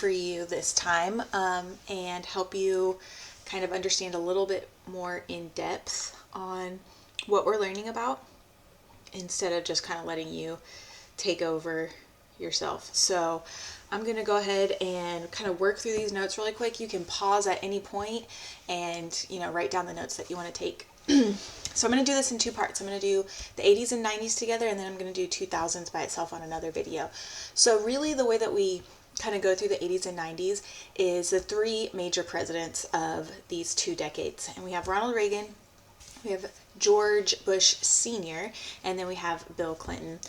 for you this time and help you kind of understand a little bit more in depth on what we're learning about instead of just kind of letting you take over yourself. So I'm going to go ahead and kind of work through these notes really quick. You can pause at any point and, write down the notes that you want to take. So I'm going to do this in two parts. I'm going to do the 80s and 90s together, and then I'm going to do 2000s by itself on another video. So really the way that we kind of go through the 80s and 90s is the three major presidents of these two decades. And we have Ronald Reagan, we have George Bush Sr., and then we have Bill Clinton.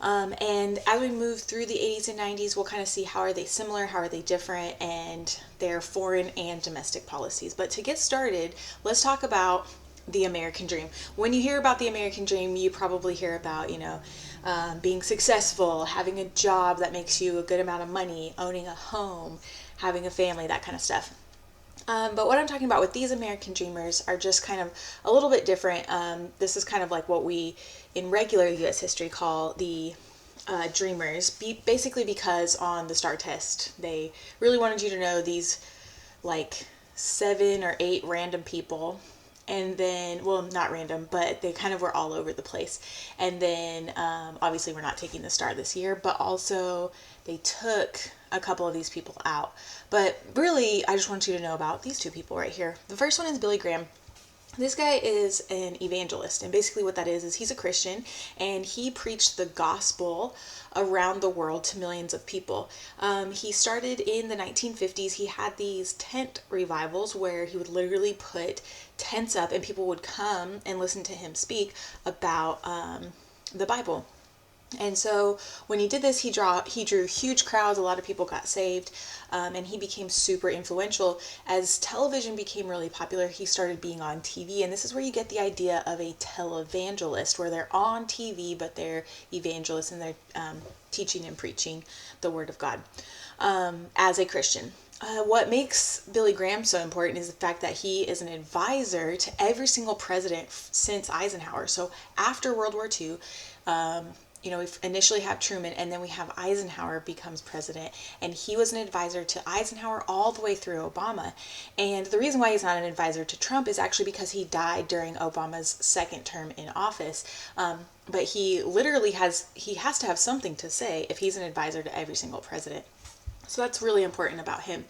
And as we move through the 80s and 90s, we'll kind of see how are they similar, how are they different, and their foreign and domestic policies. But to get started, let's talk about the American dream. When you hear about the American dream, you probably hear about, being successful, having a job that makes you a good amount of money, owning a home, having a family, that kind of stuff. But what I'm talking about with these American dreamers are just kind of a little bit different. This is kind of like what we in regular U.S. history call the dreamers, basically because on the STAR test, they really wanted you to know these like 7 or 8 random people. And then, well, not random, but they kind of were all over the place. And then, obviously, we're not taking the STAR this year, but also they took a couple of these people out. But really, I just want you to know about these two people right here. The first one is Billy Graham. This guy is an evangelist, and basically what that is he's a Christian, and he preached the gospel around the world to millions of people. He started in the 1950s. He had these tent revivals where he would literally put tents up and people would come and listen to him speak about the Bible. And so when he did this, he drew huge crowds. A lot of people got saved, and he became super influential. As television became really popular, he started being on TV, and this is where you get the idea of a televangelist, where they're on TV, but they're evangelists, and they're teaching and preaching the Word of God as a Christian. What makes Billy Graham so important is the fact that he is an advisor to every single president since Eisenhower. So after World War II, we initially have Truman, and then we have Eisenhower becomes president, and he was an advisor to Eisenhower all the way through Obama. And the reason why he's not an advisor to Trump is actually because he died during Obama's second term in office. But he literally has to have something to say if he's an advisor to every single president. So that's really important about him.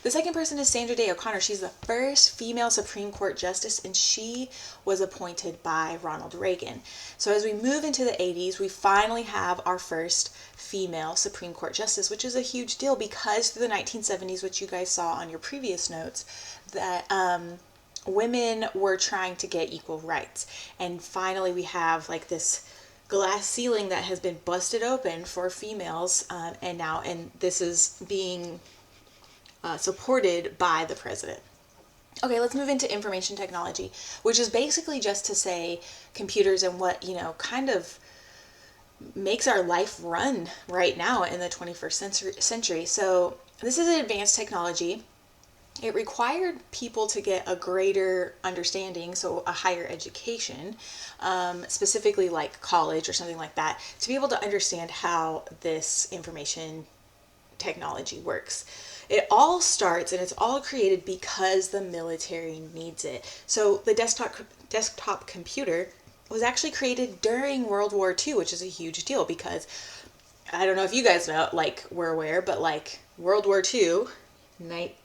The second person is Sandra Day O'Connor. She's the first female Supreme Court justice, and she was appointed by Ronald Reagan. So as we move into the 80s, we finally have our first female Supreme Court justice, which is a huge deal because through the 1970s, which you guys saw on your previous notes, that women were trying to get equal rights. And finally, we have like this glass ceiling that has been busted open for females, and this is being supported by the president. Okay, let's move into information technology, which is basically just to say computers and what, kind of makes our life run right now in the 21st century. So this is an advanced technology. It required people to get a greater understanding, so a higher education, specifically like college or something like that, to be able to understand how this information technology works. It all starts and it's all created because the military needs it. So the desktop computer was actually created during World War II, which is a huge deal because I don't know if you guys know, were aware, but World War II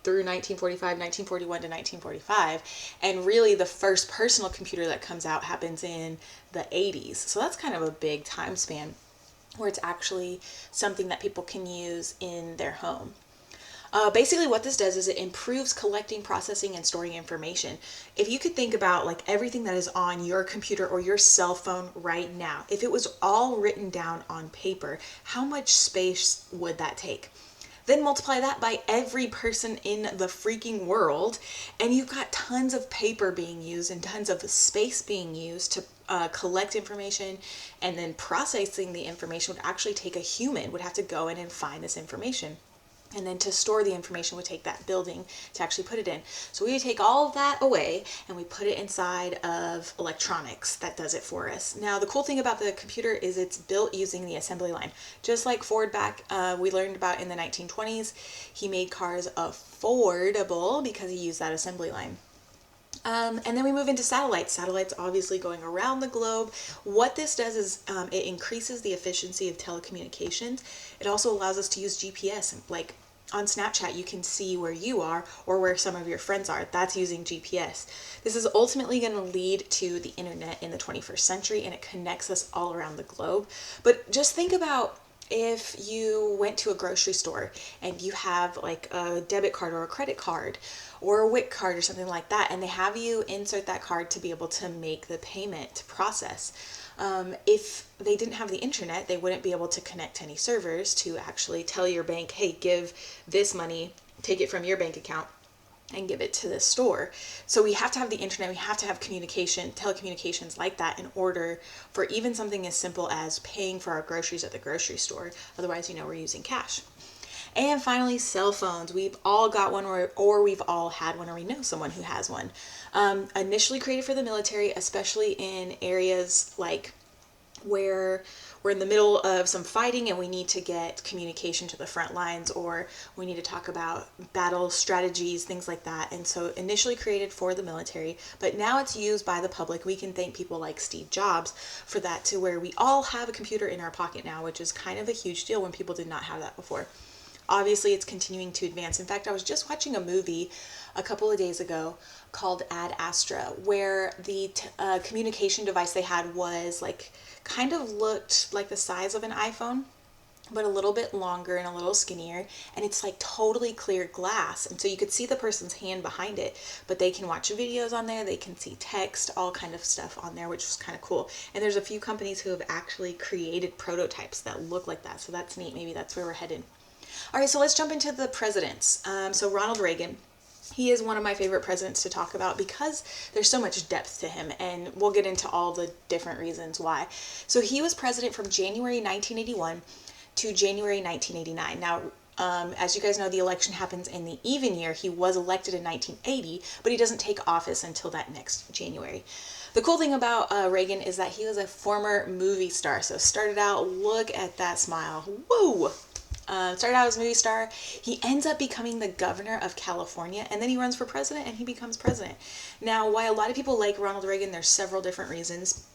through 1945, 1941 to 1945, and really the first personal computer that comes out happens in the 80s. So that's kind of a big time span where it's actually something that people can use in their home. Basically what this does is it improves collecting, processing, and storing information. If you could think about everything that is on your computer or your cell phone right now, if it was all written down on paper, how much space would that take? Then multiply that by every person in the freaking world, and you've got tons of paper being used and tons of space being used to collect information, and then processing the information would actually take a human, would have to go in and find this information. And then to store the information would take that building to actually put it in. So we would take all of that away and we put it inside of electronics that does it for us. Now the cool thing about the computer is it's built using the assembly line. Just like Ford back, we learned about in the 1920s, he made cars affordable because he used that assembly line. And then we move into satellites. Satellites obviously going around the globe. What this does is it increases the efficiency of telecommunications. It also allows us to use GPS. Like on Snapchat, you can see where you are or where some of your friends are. That's using GPS. This is ultimately going to lead to the internet in the 21st century, and it connects us all around the globe. But just think about if you went to a grocery store and you have like a debit card or a credit card or a WIC card or something like that, and they have you insert that card to be able to make the payment process. If they didn't have the internet, they wouldn't be able to connect to any servers to actually tell your bank, hey, give this money, take it from your bank account and give it to the store. So we have to have the internet, we have to have communication, telecommunications like that in order for even something as simple as paying for our groceries at the grocery store. Otherwise, we're using cash. And finally, cell phones. We've all got one or we've all had one or we know someone who has one. Initially created for the military, especially in areas like where we're in the middle of some fighting and we need to get communication to the front lines, or we need to talk about battle strategies, things like that. And so initially created for the military, but now it's used by the public. We can thank people like Steve Jobs for that, to where we all have a computer in our pocket now, which is kind of a huge deal when people did not have that before. Obviously, it's continuing to advance. In fact, I was just watching a movie a couple of days ago called Ad Astra, where the communication device they had was like kind of looked like the size of an iPhone, but a little bit longer and a little skinnier, and it's like totally clear glass, and so you could see the person's hand behind it, but they can watch videos on there, they can see text, all kind of stuff on there, which was kind of cool. And there's a few companies who have actually created prototypes that look like that, so that's neat. Maybe that's where we're headed. All right, so let's jump into the presidents. So Ronald Reagan, he is one of my favorite presidents to talk about because there's so much depth to him, and we'll get into all the different reasons why. So he was president from January 1981 to January 1989. Now, as you guys know, the election happens in the even year. He was elected in 1980, but he doesn't take office until that next January. The cool thing about Reagan is that he was a former movie star. So started out, look at that smile, woo! Started out as a movie star. He ends up becoming the governor of California, and then he runs for president and he becomes president. Now, why a lot of people like Ronald Reagan, there's several different reasons.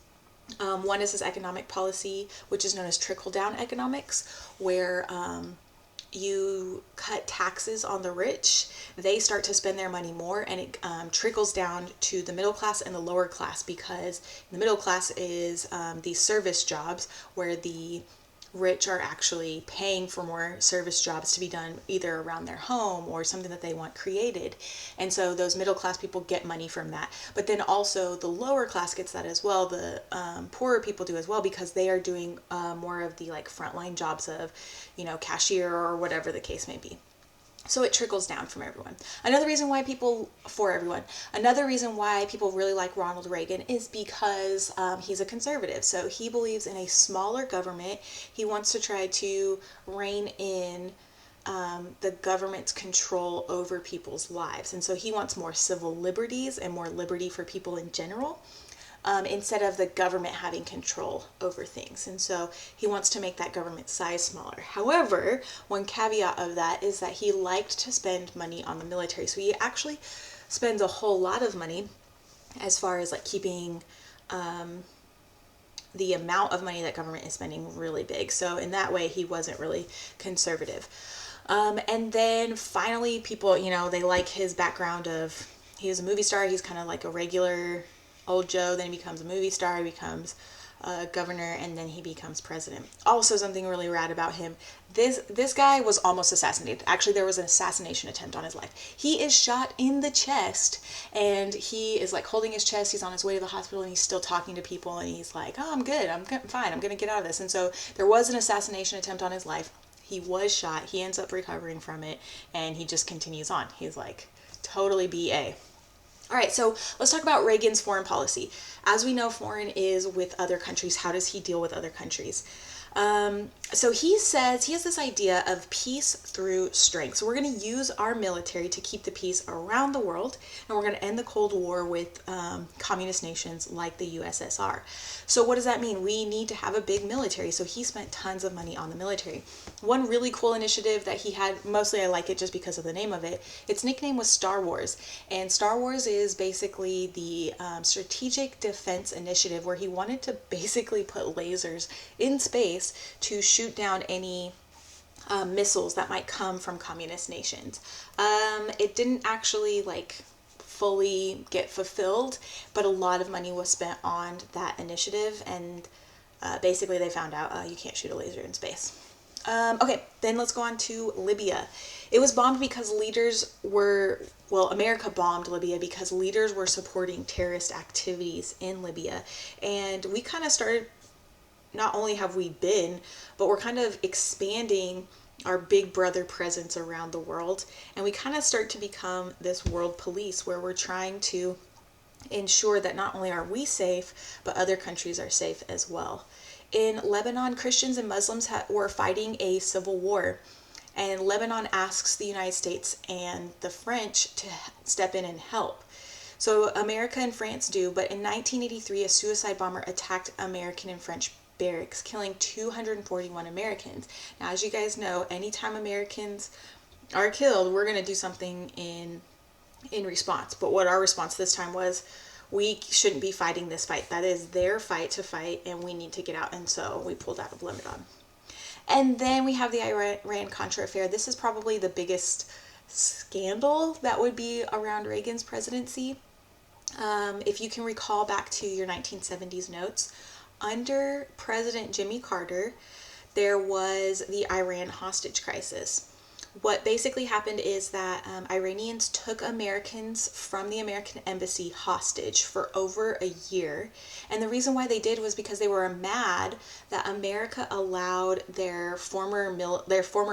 One is his economic policy, which is known as trickle-down economics, where you cut taxes on the rich, they start to spend their money more, and it trickles down to the middle class and the lower class, because the middle class is these service jobs where the rich are actually paying for more service jobs to be done either around their home or something that they want created. And so those middle class people get money from that. But then also the lower class gets that as well. The poorer people do as well, because they are doing more of the like frontline jobs of, cashier or whatever the case may be. So it trickles down from everyone. Another reason why people really like Ronald Reagan is because he's a conservative. So he believes in a smaller government. He wants to try to rein in the government's control over people's lives. And so he wants more civil liberties and more liberty for people in general, instead of the government having control over things. And so he wants to make that government size smaller. However, one caveat of that is that he liked to spend money on the military. So he actually spends a whole lot of money as far as like keeping the amount of money that government is spending really big. So in that way, he wasn't really conservative. And then finally, people, they like his background of, he was a movie star. He's kind of like a regular old Joe, then he becomes a movie star, he becomes a governor, and then he becomes president. Also, something really rad about him, this guy was almost assassinated. Actually, there was an assassination attempt on his life. He is shot in the chest, and he is like holding his chest, he's on his way to the hospital, and he's still talking to people, and he's like, oh, I'm good, I'm fine, I'm gonna get out of this. And so there was an assassination attempt on his life. He was shot, he ends up recovering from it, and he just continues on. He's like totally BA. All right, so let's talk about Reagan's foreign policy. As we know, foreign is with other countries. How does he deal with other countries? So he says he has this idea of peace through strength. So we're going to use our military to keep the peace around the world, and we're going to end the Cold War with communist nations like the USSR. So what does that mean? We need to have a big military. So he spent tons of money on the military. One really cool initiative that he had, mostly I like it just because of the name of it, its nickname was Star Wars. And Star Wars is basically the strategic defense initiative, where he wanted to basically put lasers in space to shoot down any missiles that might come from communist nations. It didn't actually fully get fulfilled, but a lot of money was spent on that initiative, and basically they found out you can't shoot a laser in space. Okay, then let's go on to Libya. It was bombed because America bombed Libya because leaders were supporting terrorist activities in Libya. And we kind of started, not only have we been, but we're kind of expanding our big brother presence around the world. And we kind of start to become this world police, where we're trying to ensure that not only are we safe, but other countries are safe as well. In Lebanon, Christians and Muslims were fighting a civil war, and Lebanon asks the United States and the French to step in and help. So America and France do, but in 1983, a suicide bomber attacked American and French barracks, killing 241 Americans. Now, as you guys know, anytime Americans are killed, we're going to do something in response. But what our response this time was, we shouldn't be fighting this fight. That is their fight to fight, and we need to get out. And so we pulled out of Lebanon. And then we have the Iran-Contra affair. This is probably the biggest scandal that would be around Reagan's presidency. If you can recall back to your 1970s notes, under President Jimmy Carter, there was the Iran hostage crisis. What basically happened is that Iranians took Americans from the American embassy hostage for over a year. And the reason why they did was because they were mad that America allowed their former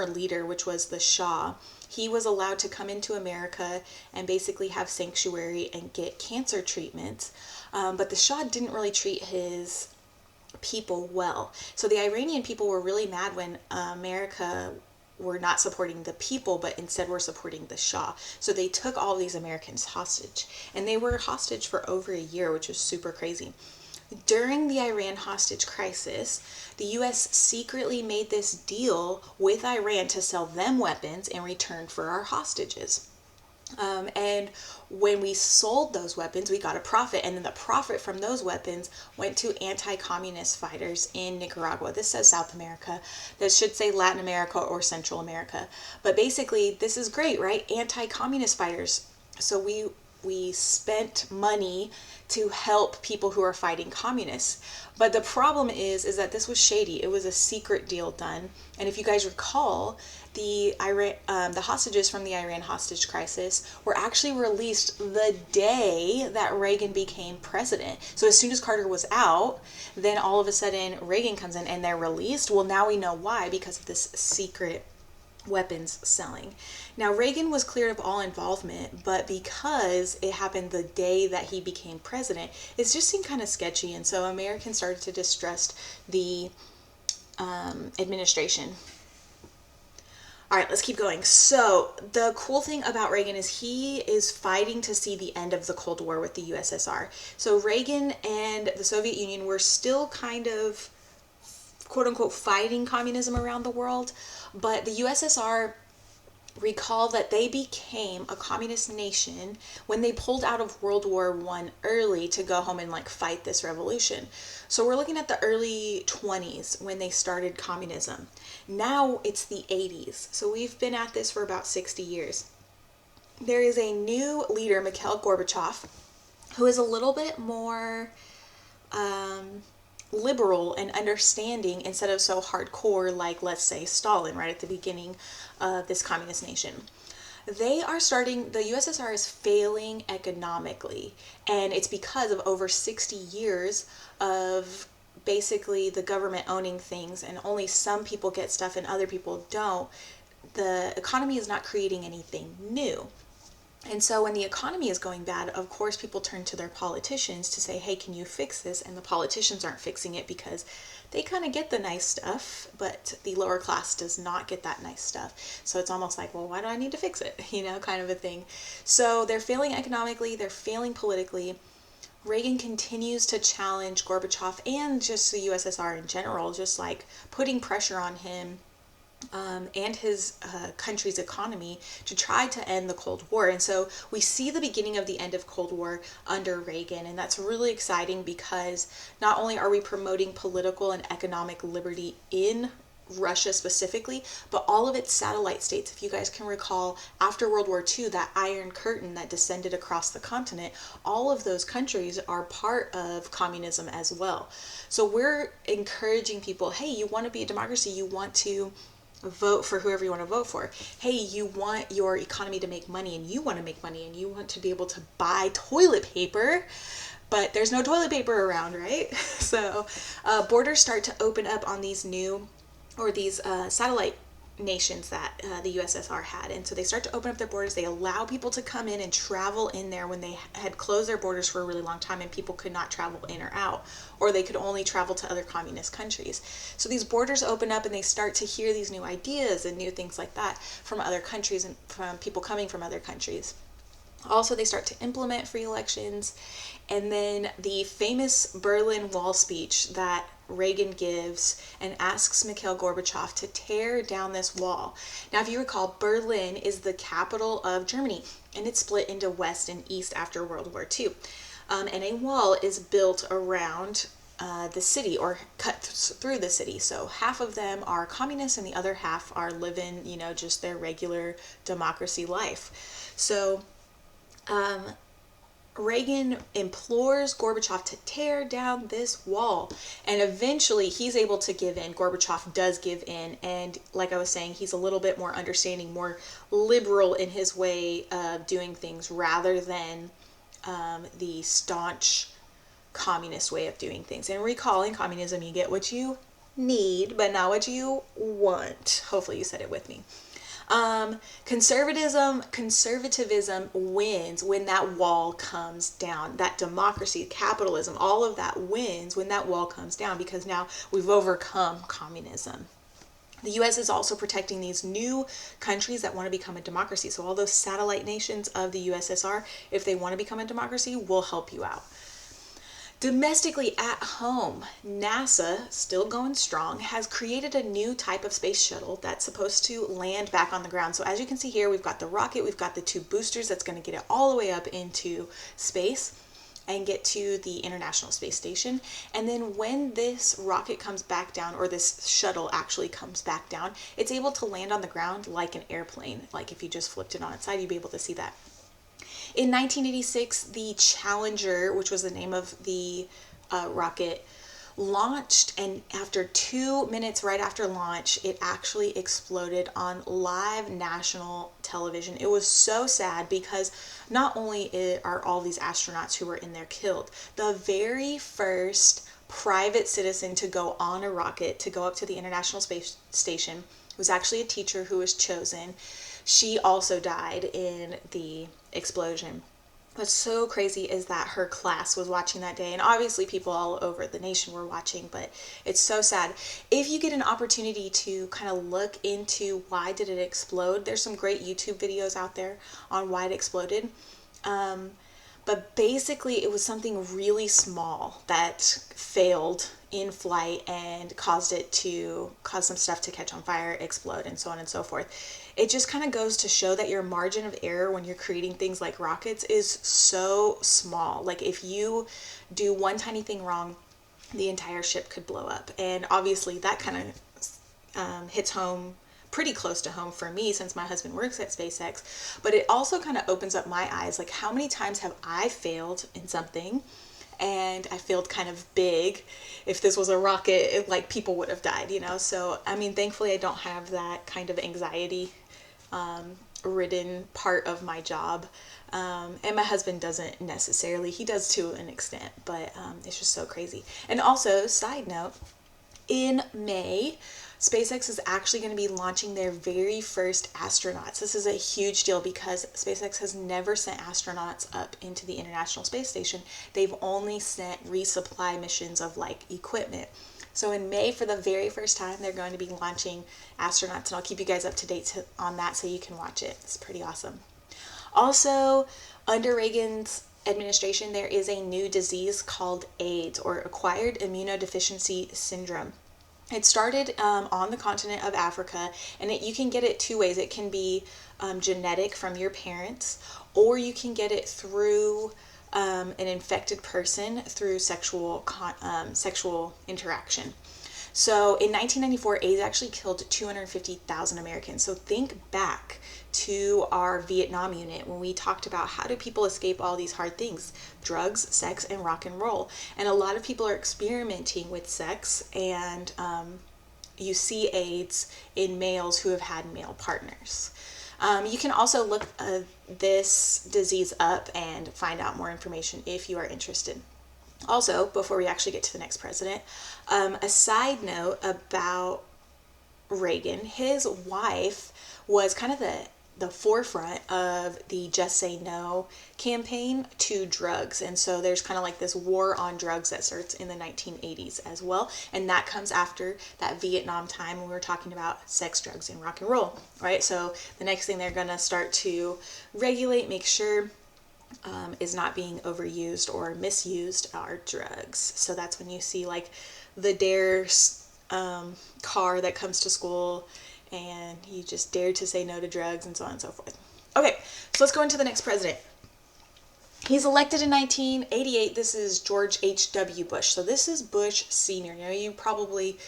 leader, which was the Shah, he was allowed to come into America and basically have sanctuary and get cancer treatments. But the Shah didn't really treat his people well. So the Iranian people were really mad when America were not supporting the people, but instead were supporting the Shah. So they took all these Americans hostage, and they were hostage for over a year, which was super crazy. During the Iran hostage crisis, the U.S. secretly made this deal with Iran to sell them weapons in return for our hostages. And when we sold those weapons, we got a profit, and then the profit from those weapons went to anti-communist fighters in Nicaragua. This says South America. That should say Latin America or Central America. But basically, this is great, right? Anti-communist fighters. So we spent money to help people who are fighting communists. But the problem is that this was shady. It was a secret deal done. And if you guys recall, the hostages from the Iran hostage crisis were actually released the day that Reagan became president. So as soon as Carter was out, then all of a sudden Reagan comes in and they're released. Well, now we know why, because of this secret weapons selling. Now, Reagan was cleared of all involvement, but because it happened the day that he became president, it just seemed kind of sketchy, and so Americans started to distrust the administration. All right, let's keep going. So the cool thing about Reagan is he is fighting to see the end of the Cold War with the USSR. So Reagan and the Soviet Union were still kind of, quote unquote, fighting communism around the world, but the USSR, recall that they became a communist nation when they pulled out of World War I early to go home and fight this revolution. So we're looking at the early 20s when they started communism. Now it's the 80s. So we've been at this for about 60 years. There is a new leader, Mikhail Gorbachev, who is a little bit more liberal and understanding instead of so hardcore like, let's say, Stalin right at the beginning of this communist nation. The USSR is failing economically, and it's because of over 60 years of basically the government owning things, and only some people get stuff and other people don't. The economy is not creating anything new. And so when the economy is going bad, of course, people turn to their politicians to say, hey, can you fix this? And the politicians aren't fixing it because they kind of get the nice stuff, but the lower class does not get that nice stuff. So it's almost like, well, why do I need to fix it? Kind of a thing. So they're failing economically, they're failing politically. Reagan continues to challenge Gorbachev and just the USSR in general, just like putting pressure on him and his country's economy to try to end the Cold War. And so we see the beginning of the end of Cold War under Reagan, and that's really exciting because not only are we promoting political and economic liberty in Russia specifically, but all of its satellite states. If you guys can recall, after World War II, that Iron Curtain that descended across the continent, all of those countries are part of communism as well. So we're encouraging people, hey, you want to be a democracy, you want to vote for whoever you want to vote for. Hey, you want your economy to make money, and you want to make money, and you want to be able to buy toilet paper, but there's no toilet paper around, right? So borders start to open up on these new, or these satellite nations that the USSR had. And so they start to open up their borders. They allow people to come in and travel in there when they had closed their borders for a really long time and people could not travel in or out, or they could only travel to other communist countries. So these borders open up and they start to hear these new ideas and new things like that from other countries and from people coming from other countries. Also, they start to implement free elections. And then the famous Berlin Wall speech that Reagan gives and asks Mikhail Gorbachev to tear down this wall. Now, if you recall, Berlin is the capital of Germany, and it's split into West and East after World War II. And a wall is built around the city, or cut through the city. So half of them are communists and the other half are living, just their regular democracy life. So Reagan implores Gorbachev to tear down this wall, and eventually he's able to give in. Gorbachev does give in, and like I was saying, he's a little bit more understanding, more liberal in his way of doing things rather than the staunch communist way of doing things. And recalling communism, you get what you need, but not what you want. Hopefully you said it with me. Conservatism wins when that wall comes down. That democracy, capitalism, all of that wins when that wall comes down, because now we've overcome communism. The U.S. is also protecting these new countries that want to become a democracy. So all those satellite nations of the USSR, if they want to become a democracy, will help you out. Domestically at home, NASA, still going strong, has created a new type of space shuttle that's supposed to land back on the ground. So as you can see here, we've got the rocket, we've got the 2 boosters that's going to get it all the way up into space and get to the International Space Station. And then when this rocket comes back down, or this shuttle actually comes back down, it's able to land on the ground like an airplane. Like if you just flipped it on its side, you'd be able to see that. In 1986, the Challenger, which was the name of the rocket, launched, and after 2 minutes right after launch, it actually exploded on live national television. It was so sad because not only are all these astronauts who were in there killed, the very first private citizen to go on a rocket to go up to the International Space Station was actually a teacher who was chosen. She also died in the explosion. What's so crazy is that her class was watching that day, and obviously people all over the nation were watching, but it's so sad. If you get an opportunity to kind of look into why did it explode, there's some great YouTube videos out there on why it exploded. But basically it was something really small that failed in flight and caused some stuff to catch on fire, explode, and so on and so forth. It just kind of goes to show that your margin of error when you're creating things like rockets is so small. Like if you do one tiny thing wrong, the entire ship could blow up. And obviously that kind of hits home pretty close to home for me since my husband works at SpaceX, but it also kind of opens up my eyes. Like how many times have I failed in something, and I failed kind of big. If this was a rocket, like people would have died, So, I mean, thankfully I don't have that kind of anxiety ridden part of my job. And my husband doesn't necessarily, he does to an extent, but it's just so crazy. And also, side note, in May, SpaceX is actually going to be launching their very first astronauts. This is a huge deal because SpaceX has never sent astronauts up into the International Space Station. They've only sent resupply missions of like equipment. So in May, for the very first time, they're going to be launching astronauts, and I'll keep you guys up to date on that so you can watch it. It's pretty awesome. Also, under Reagan's administration, there is a new disease called AIDS, or acquired immunodeficiency syndrome. It started on the continent of Africa, and you can get it two ways. It can be genetic from your parents, or you can get it through an infected person through sexual interaction. So in 1994, AIDS actually killed 250,000 Americans. So think back to our Vietnam unit when we talked about how do people escape all these hard things: drugs, sex, and rock and roll. And a lot of people are experimenting with sex, and you see AIDS in males who have had male partners. You can also look this disease up and find out more information if you are interested. Also, before we actually get to the next president, a side note about Reagan: his wife was kind of the forefront of the Just Say No campaign to drugs. And so there's kind of like this war on drugs that starts in the 1980s as well. And that comes after that Vietnam time when we were talking about sex, drugs, and rock and roll, right? So the next thing they're going to start to regulate, make sure is not being overused or misused are drugs. So that's when you see like the Dare car that comes to school, and you just dared to say no to drugs, and so on and so forth. Okay, so let's go into the next president. He's elected in 1988. This is George H.W. Bush. So this is Bush Sr. You probably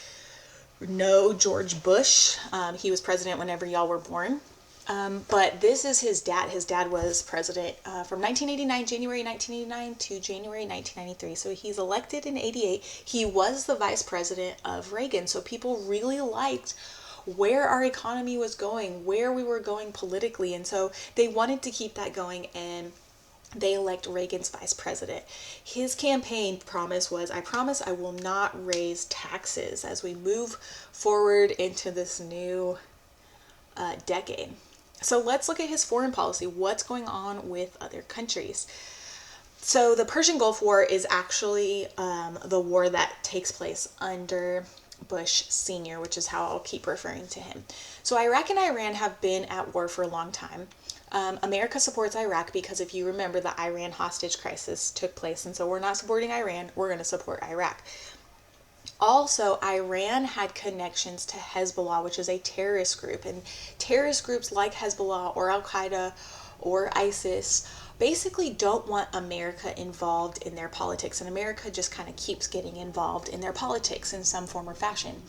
know George Bush. He was president whenever y'all were born. But this is his dad. His dad was president from January 1989 to January 1993. So he's elected in 88. He was the vice president of Reagan. So people really liked where our economy was going, where we were going politically. And so they wanted to keep that going, and they elect Reagan's vice president. His campaign promise was, I promise I will not raise taxes as we move forward into this new decade. So let's look at his foreign policy. What's going on with other countries? So the Persian Gulf War is actually the war that takes place under Bush Sr., which is how I'll keep referring to him. So Iraq and Iran have been at war for a long time. America supports Iraq because if you remember, the Iran hostage crisis took place, and so we're not supporting Iran, we're going to support Iraq. Also, Iran had connections to Hezbollah, which is a terrorist group, and terrorist groups like Hezbollah or Al-Qaeda or ISIS basically don't want America involved in their politics, and America just kind of keeps getting involved in their politics in some form or fashion.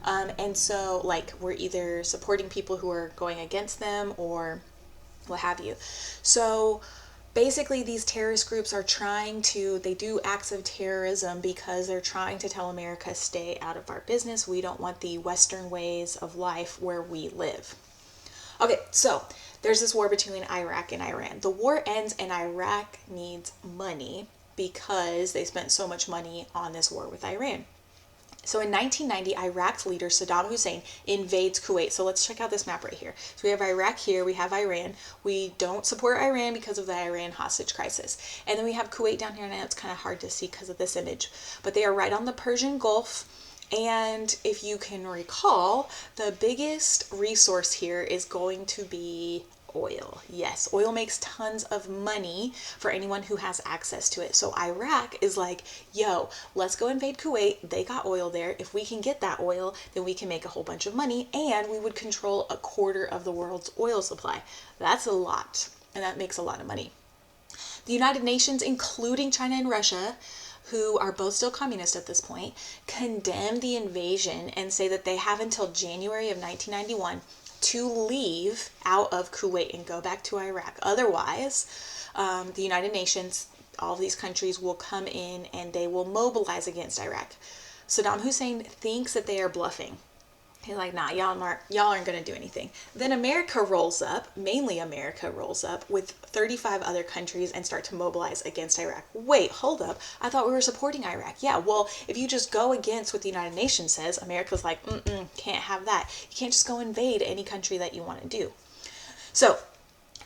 And so, like, we're either supporting people who are going against them or what have you. So basically, these terrorist groups are they do acts of terrorism because they're trying to tell America, stay out of our business. We don't want the Western ways of life where we live. Okay, so there's this war between Iraq and Iran. The war ends and Iraq needs money because they spent so much money on this war with Iran. So in 1990, Iraq's leader, Saddam Hussein, invades Kuwait. So let's check out this map right here. So we have Iraq here, we have Iran. We don't support Iran because of the Iran hostage crisis. And then we have Kuwait down here, and I know it's kind of hard to see because of this image. But they are right on the Persian Gulf. And if you can recall, the biggest resource here is going to be oil. Yes, oil makes tons of money for anyone who has access to it. So Iraq is like, yo, let's go invade Kuwait. They got oil there. If we can get that oil, then we can make a whole bunch of money, and we would control a quarter of the world's oil supply. That's a lot, and that makes a lot of money. The United Nations, including China and Russia, who are both still communist at this point, condemn the invasion and say that they have until January of 1991 to leave out of Kuwait and go back to Iraq. Otherwise, the United Nations, all these countries will come in and they will mobilize against Iraq. Saddam Hussein thinks that they are bluffing. He's like, nah, y'all aren't gonna do anything. Then America rolls up, mainly America rolls up with 35 other countries and start to mobilize against Iraq. Wait, hold up. I thought we were supporting Iraq. Yeah, well, if you just go against what the United Nations says, America's like, can't have that. You can't just go invade any country that you want to do. So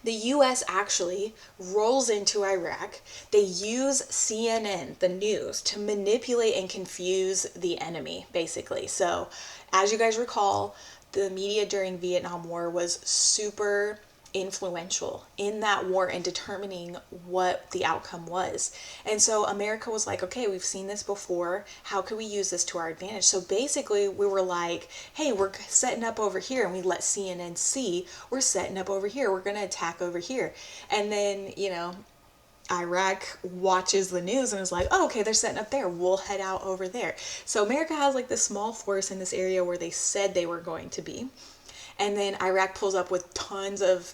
the US actually rolls into Iraq. They use CNN, the news, to manipulate and confuse the enemy, basically. So, as you guys recall, the media during Vietnam War was super influential in that war and determining what the outcome was. And so America was like, okay, we've seen this before. How can we use this to our advantage? So basically, we were like, hey, we're setting up over here, and we let CNN see we're setting up over here. We're going to attack over here. And then, Iraq watches the news and is like, oh, okay, they're setting up there. We'll head out over there. So America has like this small force in this area where they said they were going to be. And then Iraq pulls up with tons of,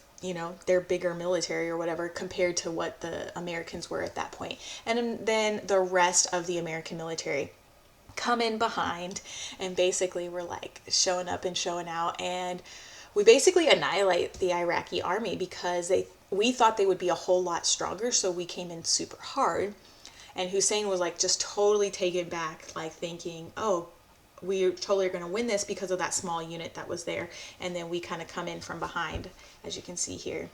their bigger military or whatever compared to what the Americans were at that point. And then the rest of the American military come in behind and basically we're like showing up and showing out. And we basically annihilate the Iraqi army because we thought they would be a whole lot stronger. So we came in super hard. And Hussein was like just totally taken back, like thinking, oh, we totally are going to win this because of that small unit that was there. And then we kind of come in from behind, as you can see here.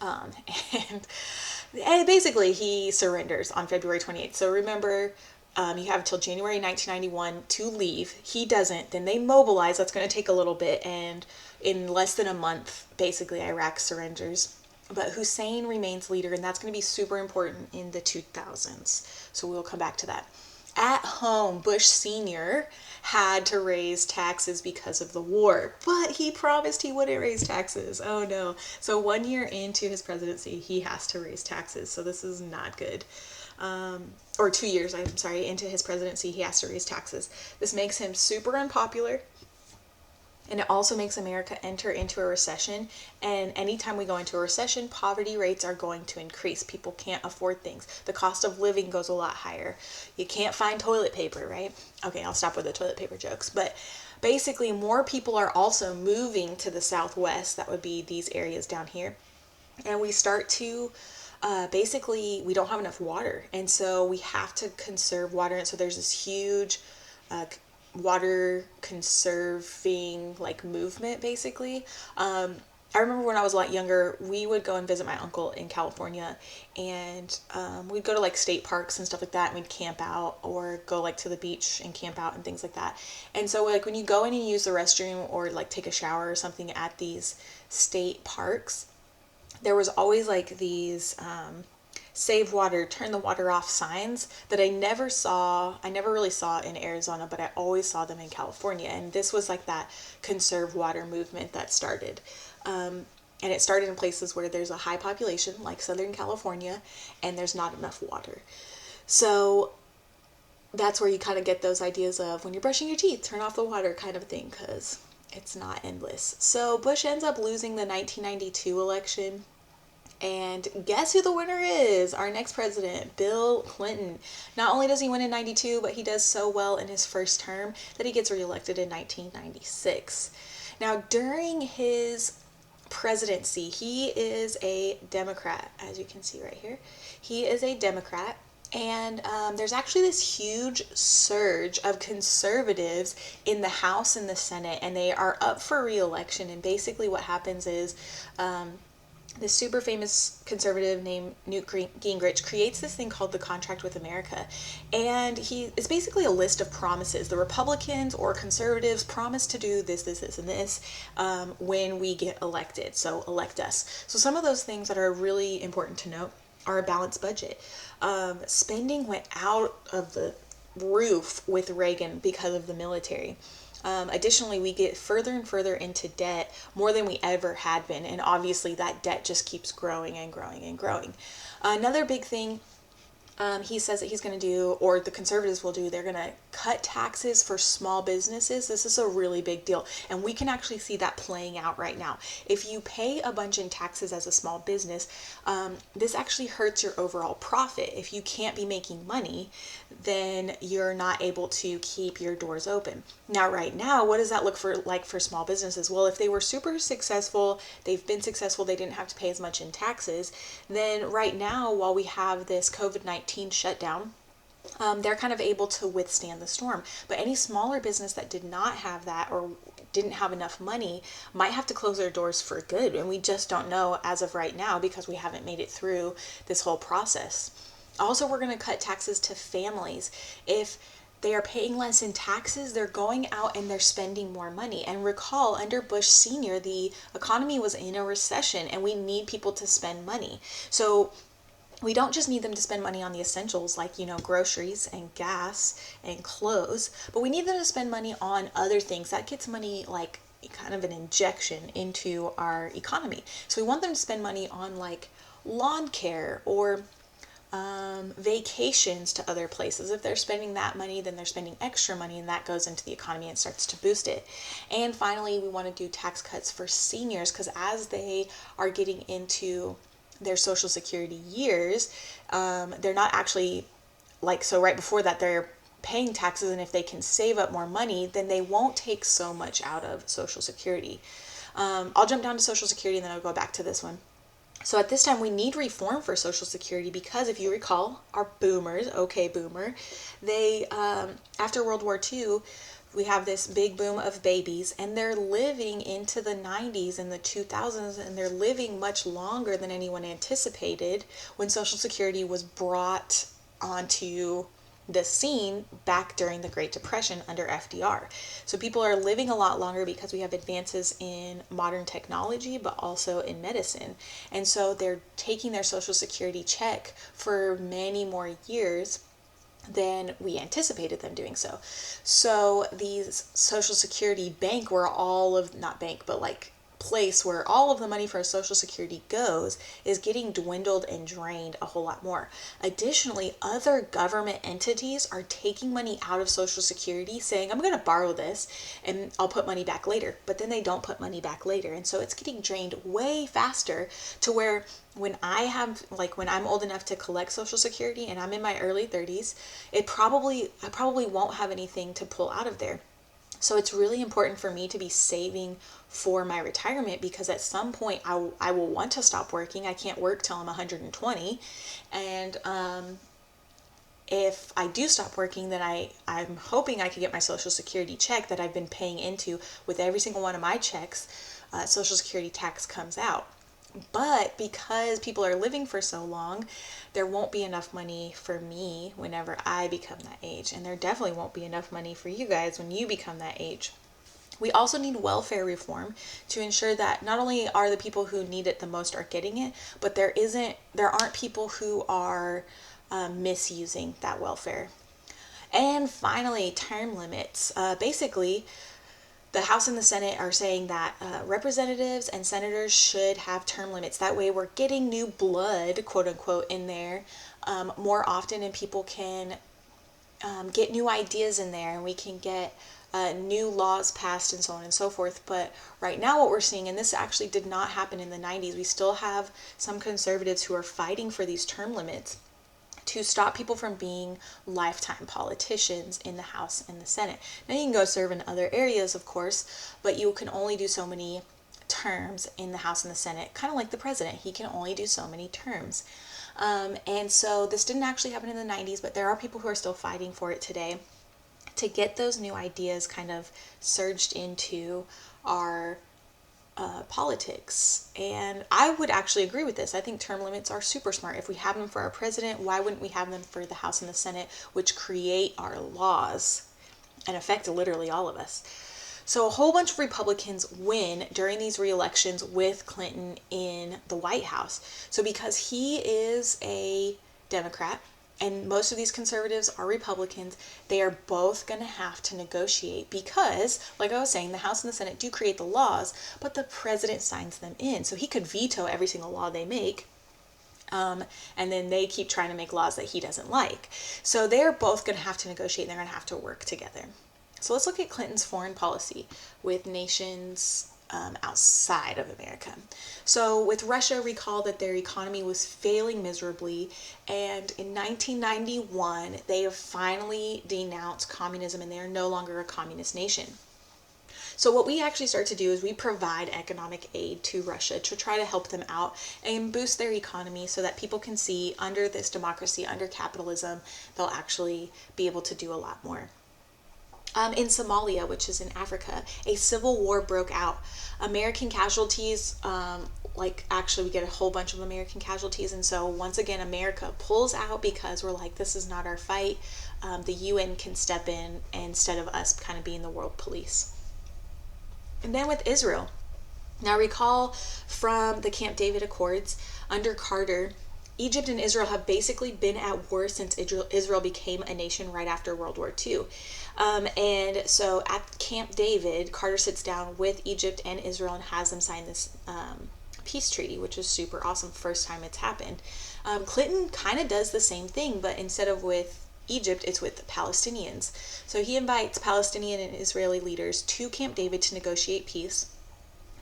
And basically he surrenders on February 28th. So remember, you have until January 1991 to leave. He doesn't. Then they mobilize. That's going to take a little bit. And in less than a month, basically Iraq surrenders. But Hussein remains leader, and that's going to be super important in the 2000s. So we'll come back to that. At home, Bush Sr. had to raise taxes because of the war, but he promised he wouldn't raise taxes. Oh no. So 1 year into his presidency, he has to raise taxes. So this is not good. Or 2 years, I'm sorry, into his presidency, he has to raise taxes. This makes him super unpopular. And it also makes America enter into a recession. And anytime we go into a recession, poverty rates are going to increase. People can't afford things. The cost of living goes a lot higher. You can't find toilet paper, right? Okay, I'll stop with the toilet paper jokes. But basically, more people are also moving to the Southwest. That would be these areas down here. And we start to basically, we don't have enough water. And so we have to conserve water. And so there's this huge water conserving like movement basically. I remember when I was a lot younger, we would go and visit my uncle in California, and we'd go to like state parks and stuff like that, and we'd camp out or go like to the beach and camp out and things like that. And so like when you go in and use the restroom or like take a shower or something at these state parks, there was always like these save water, turn the water off signs that I never really saw in Arizona, but I always saw them in California. And this was like that conserve water movement that started. And it started in places where there's a high population, like Southern California, and there's not enough water. So that's where you kind of get those ideas of when you're brushing your teeth, turn off the water kind of thing, because it's not endless. So Bush ends up losing the 1992 election. And guess who the winner is? Our next president, Bill Clinton. Not only does he win in 92, but he does so well in his first term that he gets reelected in 1996. Now, during his presidency, he is a Democrat, as you can see right here. He is a Democrat. And there's actually this huge surge of conservatives in the House and the Senate, and they are up for re-election. And basically what happens is this super famous conservative named Newt Gingrich creates this thing called the Contract with America. And it's basically a list of promises. The Republicans or conservatives promise to do this, this, this, and this when we get elected. So elect us. So some of those things that are really important to note are a balanced budget. Spending went out of the roof with Reagan because of the military. Additionally, we get further and further into debt, more than we ever had been, and obviously that debt just keeps growing and growing and growing. Another big thing he says that he's going to do, or the conservatives will do, they're going to cut taxes for small businesses. This is a really big deal. And we can actually see that playing out right now. If you pay a bunch in taxes as a small business, this actually hurts your overall profit. If you can't be making money, then you're not able to keep your doors open. Now, right now, what does that look like for small businesses? Well, if they were super successful, they've been successful, they didn't have to pay as much in taxes, then right now, while we have this COVID-19 shutdown, they're kind of able to withstand the storm. But any smaller business that did not have that or didn't have enough money might have to close their doors for good. And we just don't know as of right now because we haven't made it through this whole process. Also, we're going to cut taxes to families. If they are paying less in taxes, they're going out and they're spending more money. And recall, under Bush Sr., the economy was in a recession and we need people to spend money. So we don't just need them to spend money on the essentials like, groceries and gas and clothes, but we need them to spend money on other things. That gets money like kind of an injection into our economy. So we want them to spend money on like lawn care or vacations to other places. If they're spending that money, then they're spending extra money and that goes into the economy and starts to boost it. And finally, we want to do tax cuts for seniors because as they are getting into their Social Security years, they're not actually so right before that they're paying taxes, and if they can save up more money, then they won't take so much out of Social Security. I'll jump down to Social Security and then I'll go back to this one. So at this time, we need reform for Social Security because if you recall, our boomers, okay boomer, they, after World War II, we have this big boom of babies and they're living into the 90s and the 2000s and they're living much longer than anyone anticipated when Social Security was brought onto the scene back during the Great Depression under FDR. So people are living a lot longer because we have advances in modern technology, but also in medicine. And so they're taking their Social Security check for many more years than we anticipated them doing so. So these Social Security bank where all of, not bank, but like place where all of the money for Social Security goes is getting dwindled and drained a whole lot more. Additionally, other government entities are taking money out of Social Security saying, I'm going to borrow this and I'll put money back later, but then they don't put money back later. And so it's getting drained way faster to where when I'm old enough to collect Social Security and I'm in my early 30s, I probably won't have anything to pull out of there. So it's really important for me to be saving for my retirement because at some point I will want to stop working. I can't work till I'm 120. And if I do stop working, then I'm hoping I can get my Social Security check that I've been paying into. With every single one of my checks, Social Security tax comes out. But because people are living for so long, there won't be enough money for me whenever I become that age. And there definitely won't be enough money for you guys when you become that age. We also need welfare reform to ensure that not only are the people who need it the most are getting it, but there aren't people who are misusing that welfare. And finally, term limits. Basically, the House and the Senate are saying that representatives and senators should have term limits. That way we're getting new blood, quote unquote, in there more often, and people can get new ideas in there, and we can get new laws passed and so on and so forth. But right now what we're seeing, and this actually did not happen in the 90s, we still have some conservatives who are fighting for these term limits to stop people from being lifetime politicians in the House and the Senate. Now you can go serve in other areas, of course, but you can only do so many terms in the House and the Senate, kind of like the president. He can only do so many terms. And so this didn't actually happen in the 90s, but there are people who are still fighting for it today to get those new ideas kind of surged into our politics. And I would actually agree with this. I think term limits are super smart. If we have them for our president, why wouldn't we have them for the House and the Senate, which create our laws and affect literally all of us? So a whole bunch of Republicans win during these re-elections with Clinton in the White House. So because he is a Democrat, and most of these conservatives are Republicans, they are both going to have to negotiate because, like I was saying, the House and the Senate do create the laws, but the president signs them in. So he could veto every single law they make. And then they keep trying to make laws that he doesn't like. So they're both going to have to negotiate and they're going to have to work together. So let's look at Clinton's foreign policy with nations outside of America. So with Russia, recall that their economy was failing miserably, and in 1991 they have finally denounced communism and they are no longer a communist nation. So what we actually start to do is we provide economic aid to Russia to try to help them out and boost their economy so that people can see under this democracy, under capitalism, they'll actually be able to do a lot more. In Somalia, which is in Africa, a civil war broke out. American casualties, actually we get a whole bunch of American casualties. And so once again, America pulls out because we're like, this is not our fight. The UN can step in instead of us kind of being the world police. And then with Israel. Now recall from the Camp David Accords under Carter, Egypt and Israel have basically been at war since Israel became a nation right after World War II. And so at Camp David, Carter sits down with Egypt and Israel and has them sign this peace treaty, which is super awesome. First time it's happened. Clinton kind of does the same thing, but instead of with Egypt, it's with the Palestinians. So he invites Palestinian and Israeli leaders to Camp David to negotiate peace.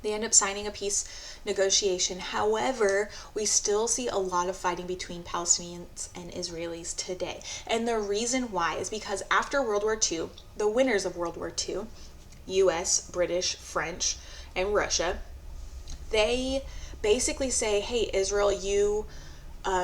They end up signing a peace negotiation. However, we still see a lot of fighting between Palestinians and Israelis today. And the reason why is because after World War II, the winners of World War II, US, British, French, and Russia, they basically say, hey, Israel, you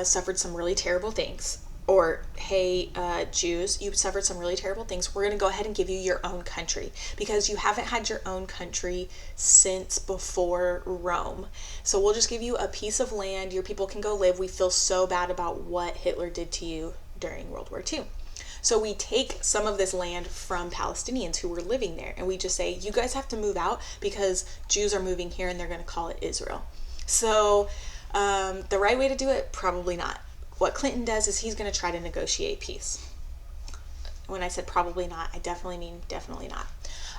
suffered some really terrible things. Or, hey, Jews, you suffered some really terrible things. We're going to go ahead and give you your own country because you haven't had your own country since before Rome. So we'll just give you a piece of land. Your people can go live. We feel so bad about what Hitler did to you during World War II. So we take some of this land from Palestinians who were living there and we just say, you guys have to move out because Jews are moving here and they're going to call it Israel. So the right way to do it? Probably not. What Clinton does is he's going to try to negotiate peace. When I said probably not, I definitely mean definitely not.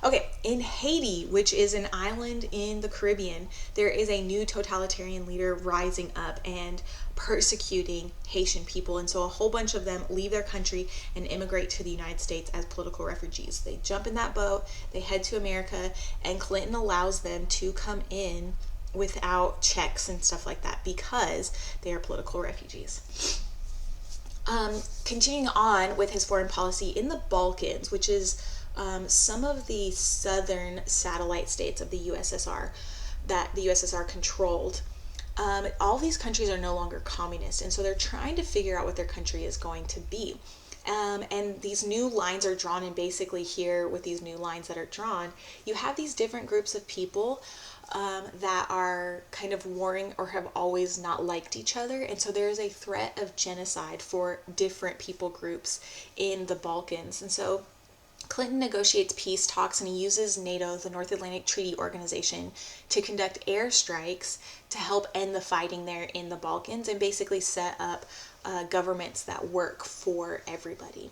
Okay, in Haiti, which is an island in the Caribbean, there is a new totalitarian leader rising up and persecuting Haitian people. And so a whole bunch of them leave their country and immigrate to the United States as political refugees. They jump in that boat, they head to America, and Clinton allows them to come in without checks and stuff like that because they are political refugees. Continuing on with his foreign policy in the Balkans, which is some of the southern satellite states of the USSR that the USSR controlled. All these countries are no longer communist, and so they're trying to figure out what their country is going to be. And these new lines are drawn, and basically here with these new lines that are drawn, you have these different groups of people that are kind of warring or have always not liked each other. And so there is a threat of genocide for different people groups in the Balkans. And so Clinton negotiates peace talks and he uses NATO, the North Atlantic Treaty Organization, to conduct airstrikes to help end the fighting there in the Balkans and basically set up governments that work for everybody.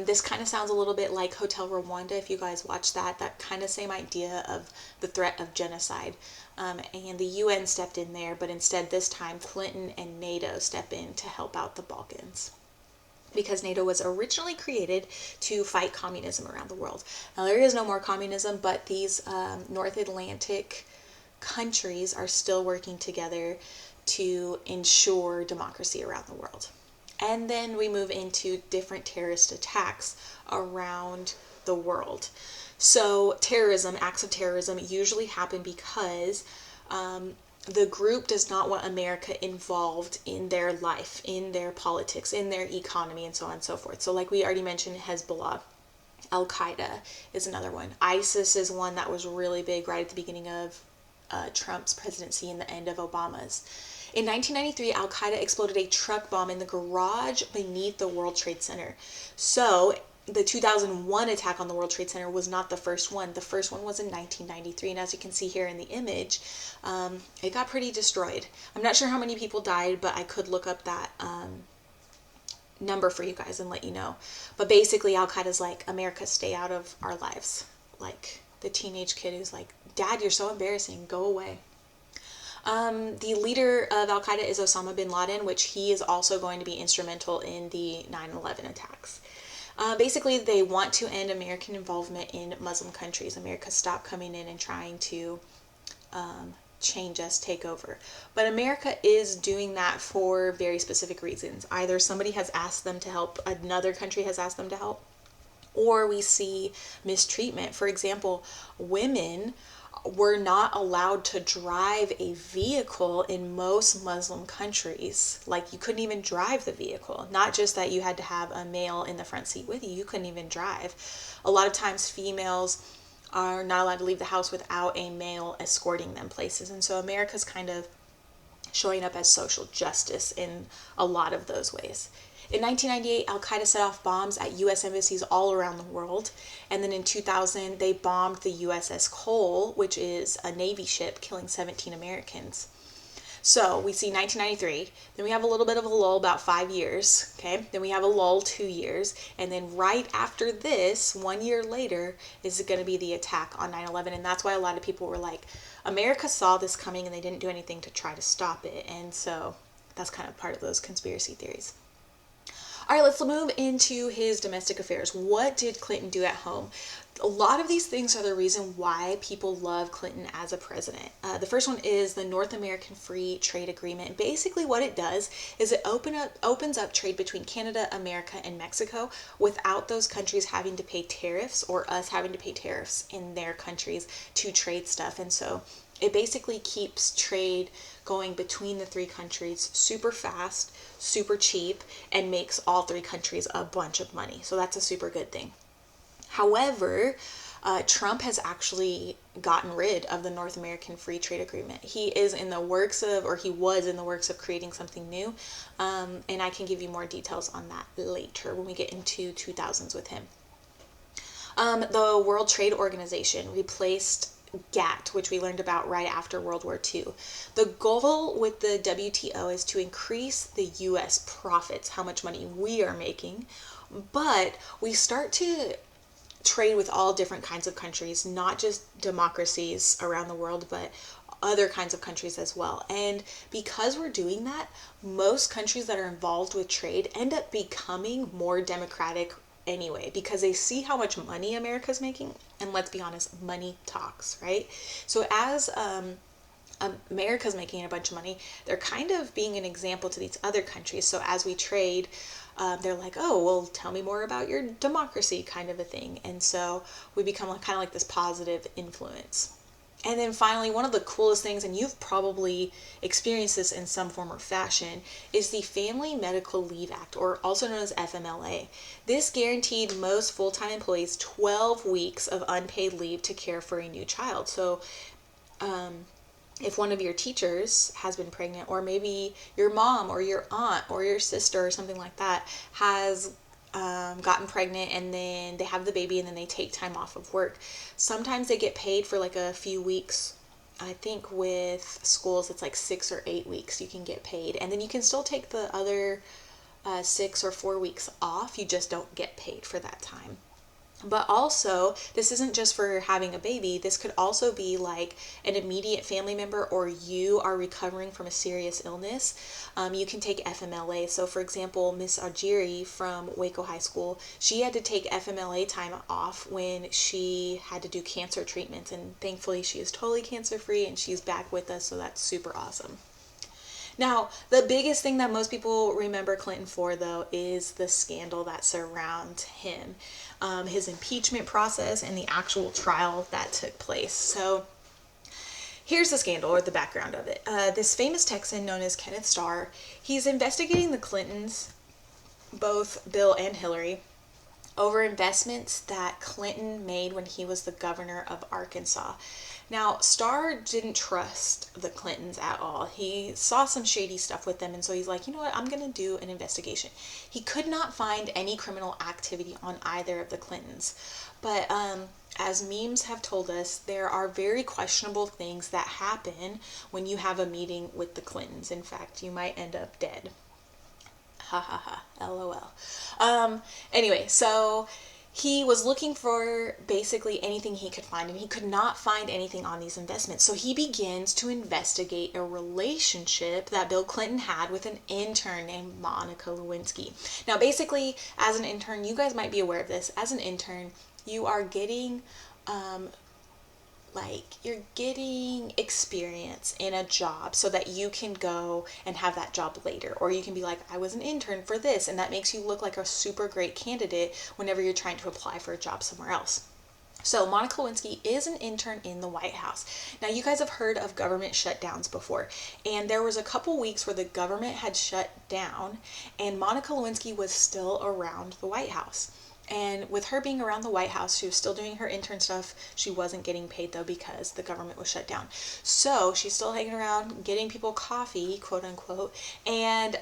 This kind of sounds a little bit like Hotel Rwanda, if you guys watch that kind of same idea of the threat of genocide. And the UN stepped in there, but instead this time Clinton and NATO step in to help out the Balkans. Because NATO was originally created to fight communism around the world. Now there is no more communism, but these North Atlantic countries are still working together to ensure democracy around the world. And then we move into different terrorist attacks around the world. So terrorism, acts of terrorism usually happen because the group does not want America involved in their life, in their politics, in their economy, and so on and so forth. So like we already mentioned, Hezbollah. Al-Qaeda is another one. ISIS is one that was really big right at the beginning of Trump's presidency and the end of Obama's. In 1993, Al-Qaeda exploded a truck bomb in the garage beneath the World Trade Center. So the 2001 attack on the World Trade Center was not the first one. The first one was in 1993. And as you can see here in the image, it got pretty destroyed. I'm not sure how many people died, but I could look up that number for you guys and let you know. But basically, Al-Qaeda's like, America, stay out of our lives. Like the teenage kid who's like, Dad, you're so embarrassing. Go away. The leader of Al Qaeda is Osama bin Laden, which he is also going to be instrumental in the 9/11 attacks. Basically, they want to end American involvement in Muslim countries. America stop coming in and trying to change us, take over. But America is doing that for very specific reasons. Either somebody has asked them to help, another country has asked them to help, or we see mistreatment. For example, women were not allowed to drive a vehicle in most Muslim countries. Like, you couldn't even drive the vehicle. Not just that you had to have a male in the front seat with you, you couldn't even drive. A lot of times females are not allowed to leave the house without a male escorting them places. And so America's kind of showing up as social justice in a lot of those ways. In 1998, Al Qaeda set off bombs at U.S. embassies all around the world. And then in 2000, they bombed the USS Cole, which is a Navy ship, killing 17 Americans. So we see 1993, then we have a little bit of a lull, about 5 years, okay? Then we have a lull, 2 years, and then right after this, 1 year later, is going to be the attack on 9/11, and that's why a lot of people were like, America saw this coming and they didn't do anything to try to stop it, and so that's kind of part of those conspiracy theories. All right, let's move into his domestic affairs. What did Clinton do at home? A lot of these things are the reason why people love Clinton as a president. The first one is the North American Free Trade Agreement. Basically what it does is it opens up trade between Canada, America, and Mexico without those countries having to pay tariffs or us having to pay tariffs in their countries to trade stuff. And so it basically keeps trade going between the three countries super fast, super cheap, and makes all three countries a bunch of money. So that's a super good thing. However, Trump has actually gotten rid of the North American Free Trade Agreement. He is in the works of, or he was in the works of creating something new. And I can give you more details on that later when we get into 2000s with him. The World Trade Organization replaced GATT, which we learned about right after World War II. The goal with the WTO is to increase the U.S. profits, how much money we are making, but we start to trade with all different kinds of countries, not just democracies around the world, but other kinds of countries as well. And because we're doing that, most countries that are involved with trade end up becoming more democratic anyway, because they see how much money America's making, and let's be honest, money talks, right? So as America's making a bunch of money, they're kind of being an example to these other countries. So as we trade, they're like, oh, well, tell me more about your democracy, kind of a thing. And so we become kind of like this positive influence. And then finally, one of the coolest things, and you've probably experienced this in some form or fashion, is the Family Medical Leave Act, or also known as FMLA. This guaranteed most full-time employees 12 weeks of unpaid leave to care for a new child. So if one of your teachers has been pregnant, or maybe your mom or your aunt or your sister or something like that has gotten pregnant, and then they have the baby and then they take time off of work, sometimes they get paid for like a few weeks. I think with schools it's like 6 or 8 weeks you can get paid, and then you can still take the other 6 or 4 weeks off. You just don't get paid for that time. But also, this isn't just for having a baby. This could also be like an immediate family member, or you are recovering from a serious illness. You can take FMLA. So for example, Miss Argiri from Waco High School, she had to take FMLA time off when she had to do cancer treatments. And thankfully she is totally cancer free and she's back with us. So that's super awesome. Now, the biggest thing that most people remember Clinton for, though, is the scandal that surrounds him, his impeachment process, and the actual trial that took place. So here's the scandal, or the background of it. This famous Texan known as Kenneth Starr, he's investigating the Clintons, both Bill and Hillary, over investments that Clinton made when he was the governor of Arkansas. Now, Starr didn't trust the Clintons at all. He saw some shady stuff with them, and so he's like, you know what, I'm going to do an investigation. He could not find any criminal activity on either of the Clintons. But as memes have told us, there are very questionable things that happen when you have a meeting with the Clintons. In fact, you might end up dead. Ha ha ha, LOL. Anyway, so he was looking for basically anything he could find, and he could not find anything on these investments. So he begins to investigate a relationship that Bill Clinton had with an intern named Monica Lewinsky. Now, basically, as an intern, you guys might be aware of this. As an intern, you are getting you're getting experience in a job so that you can go and have that job later, or you can be like, I was an intern for this, and that makes you look like a super great candidate whenever you're trying to apply for a job somewhere else. So Monica Lewinsky is an intern in the White House. Now, you guys have heard of government shutdowns before, and there was a couple weeks where the government had shut down and Monica Lewinsky was still around the White House. And with her being around the White House, she was still doing her intern stuff. She wasn't getting paid though because the government was shut down. So she's still hanging around, getting people coffee, quote unquote, and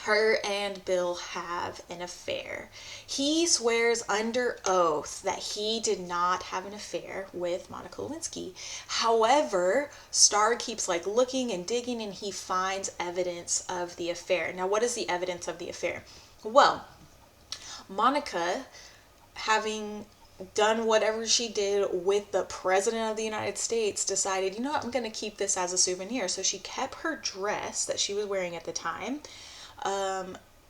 her and Bill have an affair. He swears under oath that he did not have an affair with Monica Lewinsky. However, Starr keeps looking and digging, and he finds evidence of the affair. Now, what is the evidence of the affair? Well, Monica, having done whatever she did with the President of the United States, decided, you know what, I'm going to keep this as a souvenir. So she kept her dress that she was wearing at the time.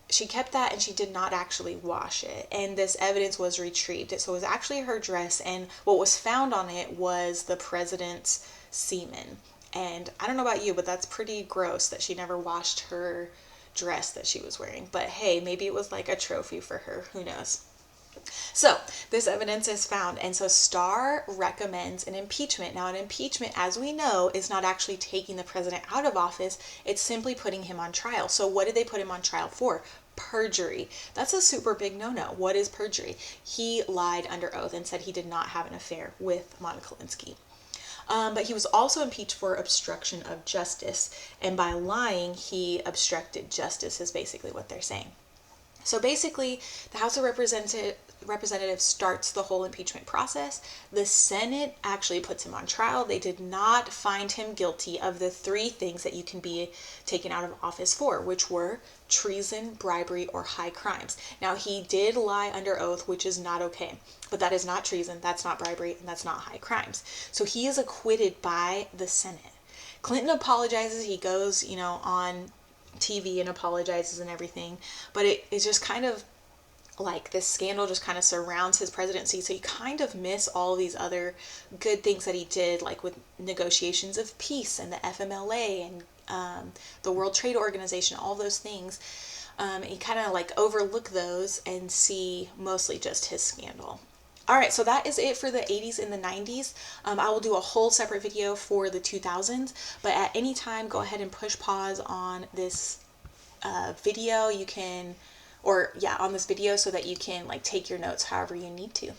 She kept that, and she did not actually wash it. And this evidence was retrieved. So it was actually her dress, and what was found on it was the president's semen. And I don't know about you, but that's pretty gross that she never washed her dress that she was wearing. But hey, maybe it was like a trophy for her. Who knows? So this evidence is found, and so Starr recommends an impeachment. Now, an impeachment, as we know, is not actually taking the president out of office. It's simply putting him on trial. So what did they put him on trial for? Perjury. That's a super big no-no. What is perjury? He lied under oath and said he did not have an affair with Monica Lewinsky. But he was also impeached for obstruction of justice. And by lying, he obstructed justice is basically what they're saying. So basically, the House of Representatives starts the whole impeachment process. The Senate actually puts him on trial. They did not find him guilty of the 3 things that you can be taken out of office for, which were treason, bribery, or high crimes. Now, he did lie under oath, which is not okay. But that is not treason, that's not bribery, and that's not high crimes. So he is acquitted by the Senate. Clinton apologizes. He goes, on TV and apologizes and everything, but it is just kind of this scandal just kind of surrounds his presidency, so you kind of miss all these other good things that he did, like with negotiations of peace and the FMLA and the World Trade Organization, all those things. You kind of overlook those and see mostly just his scandal. Alright, so that is it for the 80s and the 90s. I will do a whole separate video for the 2000s, but at any time, go ahead and push pause on this video. You can, on this video so that you can take your notes however you need to.